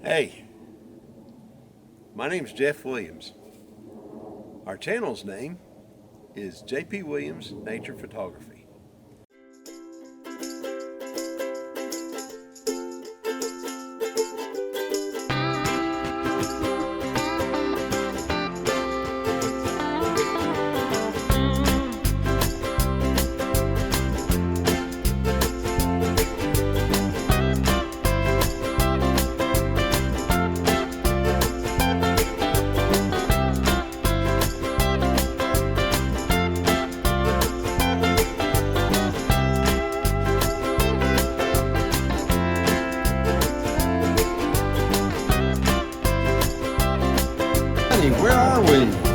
Hey, my name's Jeff Williams. Our channel's name is JP Williams Nature Photography. Where are we?